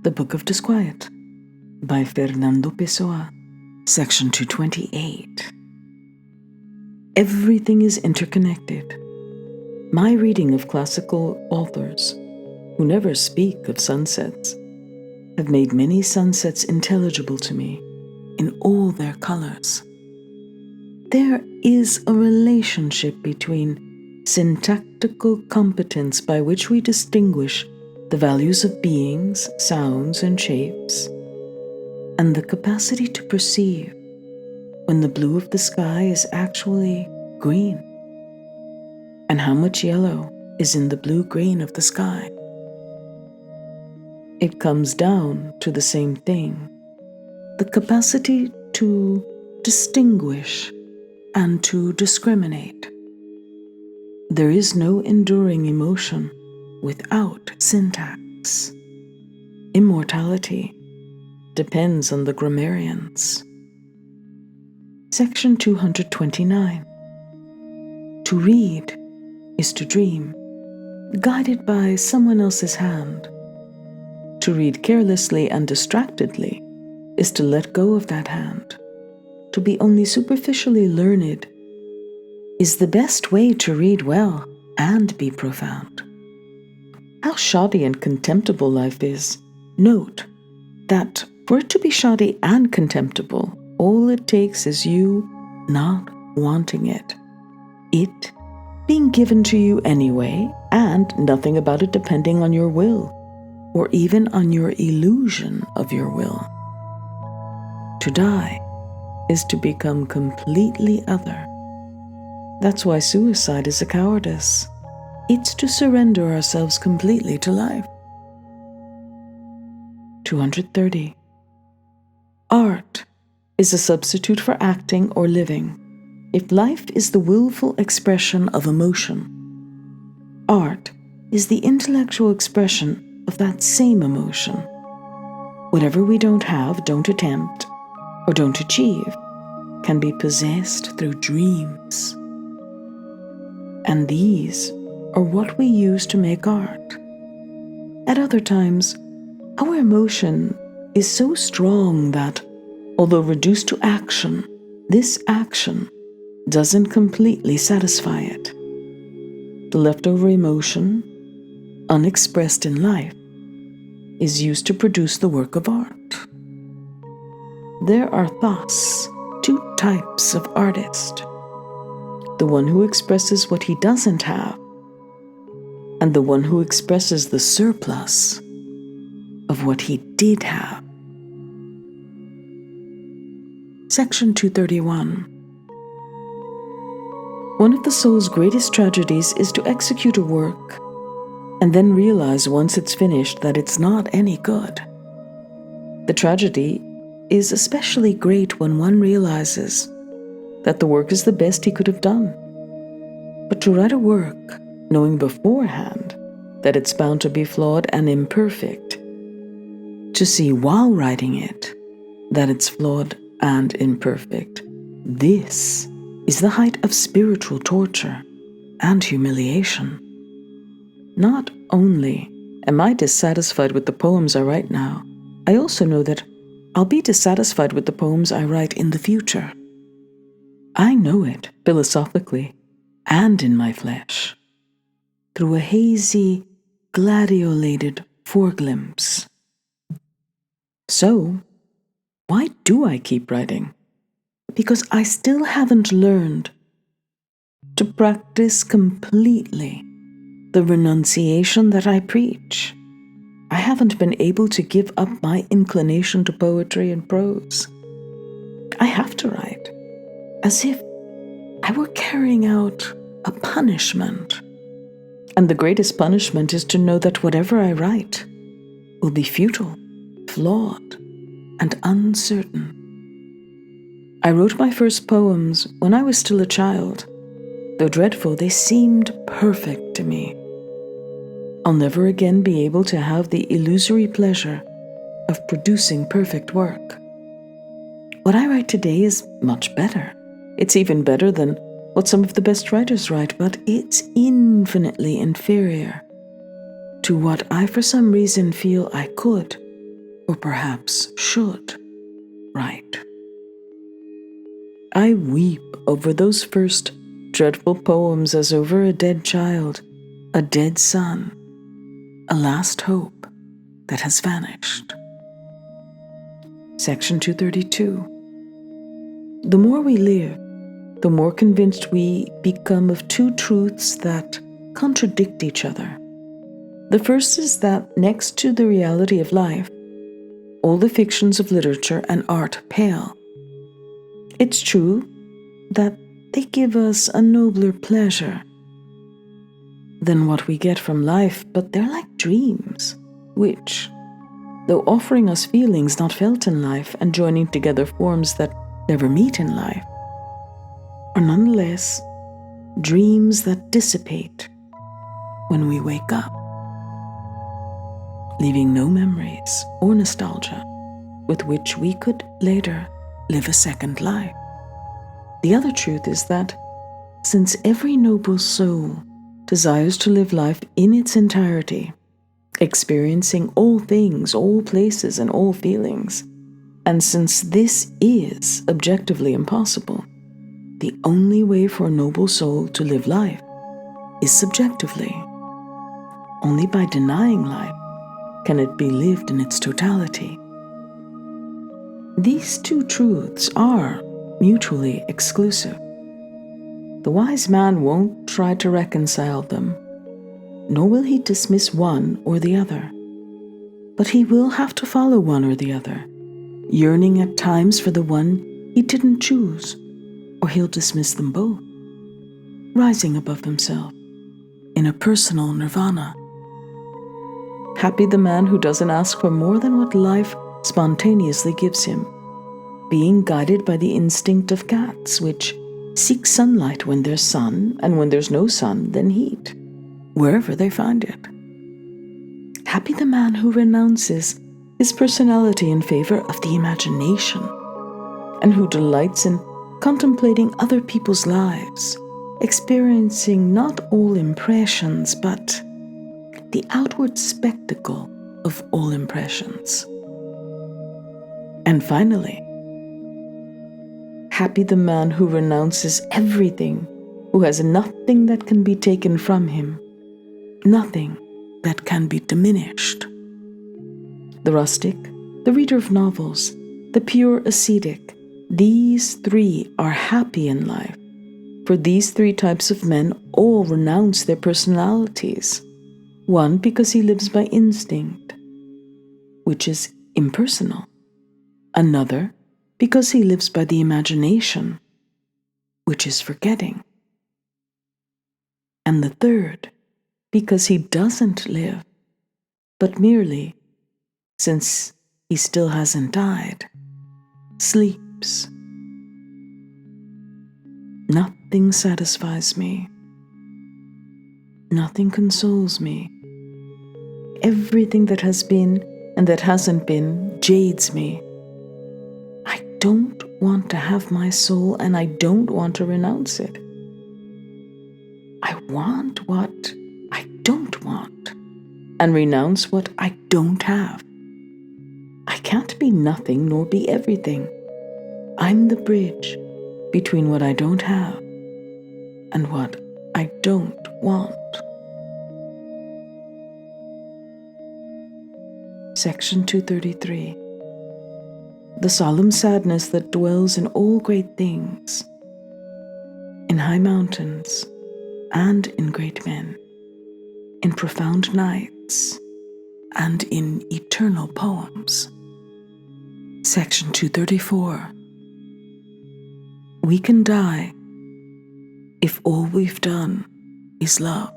The Book of Disquiet by Fernando Pessoa, Section 228. Everything is interconnected. My reading of classical authors, who never speak of sunsets, have made many sunsets intelligible to me in all their colors. There is a relationship between syntactical competence by which we distinguish the values of beings, sounds, and shapes, and the capacity to perceive when the blue of the sky is actually green, and how much yellow is in the blue-green of the sky. It comes down to the same thing, the capacity to distinguish and to discriminate. There is no enduring emotion without syntax. Immortality depends on the grammarians. Section 229. To read is to dream, guided by someone else's hand. To read carelessly and distractedly is to let go of that hand. To be only superficially learned is the best way to read well and be profound. How shoddy and contemptible life is. Note that for it to be shoddy and contemptible, all it takes is you not wanting it. It being given to you anyway, and nothing about it depending on your will, or even on your illusion of your will. To die is to become completely other. That's why suicide is a cowardice. It's to surrender ourselves completely to life. 230. Art is a substitute for acting or living. If life is the willful expression of emotion, art is the intellectual expression of that same emotion. Whatever we don't have, don't attempt, or don't achieve, can be possessed through dreams. And these are what we use to make art. At other times, our emotion is so strong that, although reduced to action, this action doesn't completely satisfy it. The leftover emotion, unexpressed in life, is used to produce the work of art. There are thus two types of artist: the one who expresses what he doesn't have, and the one who expresses the surplus of what he did have. Section 231. One of the soul's greatest tragedies is to execute a work and then realize once it's finished that it's not any good. The tragedy is especially great when one realizes that the work is the best he could have done. But to write a work, knowing beforehand that it's bound to be flawed and imperfect, to see while writing it that it's flawed and imperfect, this is the height of spiritual torture and humiliation. Not only am I dissatisfied with the poems I write now, I also know that I'll be dissatisfied with the poems I write in the future. I know it philosophically and in my flesh, through a hazy, gladiolated foreglimpse. So, why do I keep writing? Because I still haven't learned to practice completely the renunciation that I preach. I haven't been able to give up my inclination to poetry and prose. I have to write, as if I were carrying out a punishment. And the greatest punishment is to know that whatever I write will be futile, flawed, and uncertain. I wrote my first poems when I was still a child. Though dreadful, they seemed perfect to me. I'll never again be able to have the illusory pleasure of producing perfect work. What I write today is much better. It's even better than what some of the best writers write, but it's infinitely inferior to what I for some reason feel I could or perhaps should, write. I weep over those first dreadful poems as over a dead child, a dead son, a last hope that has vanished. Section 232. The more we live, the more convinced we become of two truths that contradict each other. The first is that next to the reality of life, all the fictions of literature and art pale. It's true that they give us a nobler pleasure than what we get from life, but they're like dreams, which, though offering us feelings not felt in life and joining together forms that never meet in life, are nonetheless dreams that dissipate when we wake up, leaving no memories or nostalgia with which we could later live a second life. The other truth is that since every noble soul desires to live life in its entirety, experiencing all things, all places, and all feelings, and since this is objectively impossible, the only way for a noble soul to live life is subjectively. Only by denying life can it be lived in its totality. These two truths are mutually exclusive. The wise man won't try to reconcile them, nor will he dismiss one or the other. But he will have to follow one or the other, yearning at times for the one he didn't choose, or he'll dismiss them both, rising above himself in a personal nirvana. Happy the man who doesn't ask for more than what life spontaneously gives him, being guided by the instinct of cats, which seek sunlight when there's sun, and when there's no sun, then heat, wherever they find it. Happy the man who renounces his personality in favor of the imagination, and who delights in contemplating other people's lives, experiencing not all impressions, but the outward spectacle of all impressions. And finally, happy the man who renounces everything, who has nothing that can be taken from him, nothing that can be diminished. The rustic, the reader of novels, the pure ascetic, these three are happy in life, for these three types of men all renounce their personalities. One because he lives by instinct, which is impersonal. Another because he lives by the imagination, which is forgetting. And the third because he doesn't live, but merely, since he still hasn't died, sleeps. Nothing satisfies me. Nothing consoles me. Everything that has been and that hasn't been jades me. I don't want to have my soul, and I don't want to renounce it. I want what I don't want, and renounce what I don't have. I can't be nothing nor be everything. I'm the bridge between what I don't have and what I don't want. Section 233. The solemn sadness that dwells in all great things, in high mountains and in great men, in profound nights and in eternal poems. Section 234. We can die if all we've done is love.